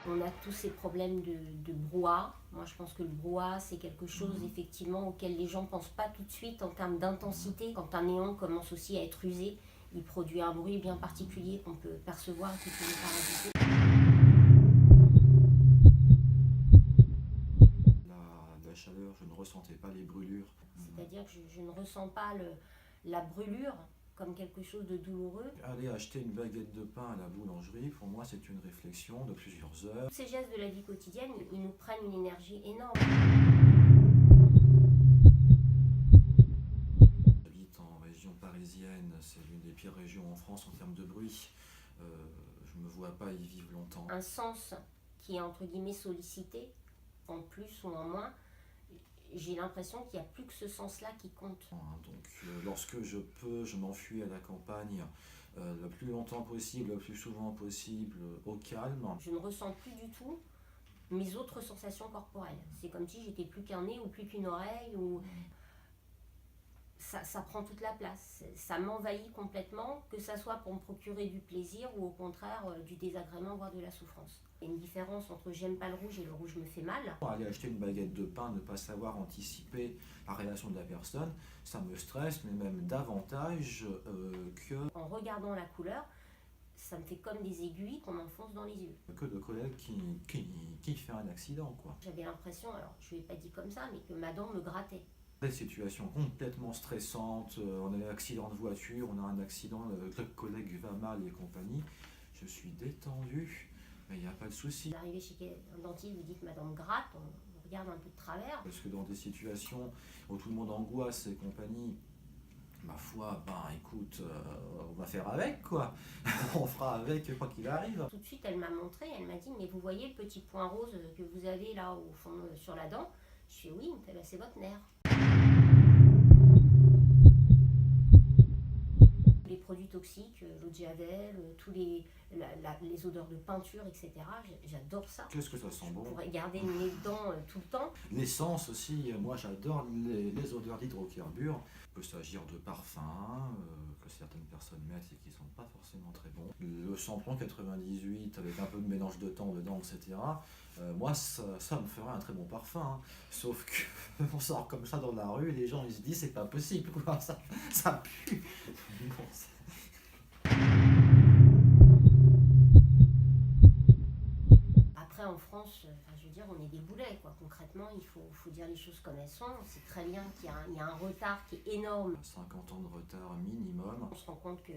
On a tous ces problèmes de brouhaha. Moi, je pense que le brouhaha, c'est quelque chose effectivement auquel les gens ne pensent pas tout de suite en termes d'intensité. Quand un néon commence aussi à être usé, il produit un bruit bien particulier qu'on peut percevoir et qui peut nous parasiter. La chaleur, je ne ressentais pas les brûlures. C'est-à-dire que je ne ressens pas la brûlure comme quelque chose de douloureux. Aller acheter une baguette de pain à la boulangerie, pour moi, c'est une réflexion de plusieurs heures. Tous ces gestes de la vie quotidienne, ils nous prennent une énergie énorme. J'habite en région parisienne, c'est l'une des pires régions en France en termes de bruit. Je ne me vois pas y vivre longtemps. Un sens qui est entre guillemets sollicité, en plus ou en moins, j'ai l'impression qu'il n'y a plus que ce sens-là qui compte. Donc lorsque je peux, je m'enfuis à la campagne le plus longtemps possible, le plus souvent possible, au calme. Je ne ressens plus du tout mes autres sensations corporelles. C'est comme si j'étais plus qu'un nez ou plus qu'une oreille. Ou... Ça prend toute la place. Ça m'envahit complètement, que ça soit pour me procurer du plaisir ou au contraire du désagrément, voire de la souffrance. Il y a une différence entre j'aime pas le rouge et le rouge me fait mal. Aller acheter une baguette de pain, ne pas savoir anticiper la réaction de la personne, ça me stresse, mais même davantage que... En regardant la couleur, ça me fait comme des aiguilles qu'on m'enfonce dans les yeux. Que de collègues qui fait un accident, quoi. J'avais l'impression, alors je ne l'ai pas dit comme ça, mais que ma dent me grattait. Des situations complètement stressantes, on a un accident de voiture, on a un accident, le collègue va mal et compagnie, je suis détendu, mais il n'y a pas de souci. Vous arrivez chez un dentiste, vous dites ma dent me gratte, on regarde un peu de travers. Parce que dans des situations où tout le monde angoisse et compagnie, ma foi, écoute, on va faire avec, quoi. On fera avec quoi qu'il arrive. Tout de suite, elle m'a montré, elle m'a dit, mais vous voyez le petit point rose que vous avez là au fond sur la dent? Je fais oui, c'est votre nerf. Les produits toxiques, l'eau de javel, tous les odeurs de peinture, etc. J'adore ça. Qu'est-ce que ça sent bon? Je pourrais garder le nez dedans tout le temps. L'essence aussi, moi j'adore les odeurs d'hydrocarbures. Il peut s'agir de parfums que certaines personnes mettent et qui ne sont pas forcément très bons. Le samplon 98 avec un peu de mélange de thym dedans, etc. Moi ça me ferait un très bon parfum. Hein. Sauf que on sort comme ça dans la rue, les gens ils se disent c'est pas possible, quoi. Ça pue. Bon, Après en France, je veux dire, on est des boulets, quoi. Concrètement, il faut dire les choses comme elles sont. C'est très bien qu'il y a un retard qui est énorme. 50 ans de retard minimum. On se rend compte que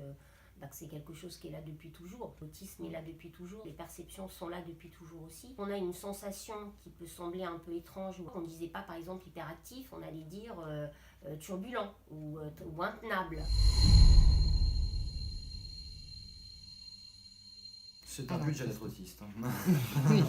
c'est quelque chose qui est là depuis toujours. L'autisme est là depuis toujours, les perceptions sont là depuis toujours aussi. On a une sensation qui peut sembler un peu étrange. On ne disait pas par exemple hyperactif, on allait dire turbulent ou intenable. C'est un budget d'être autiste. Hein. Oui.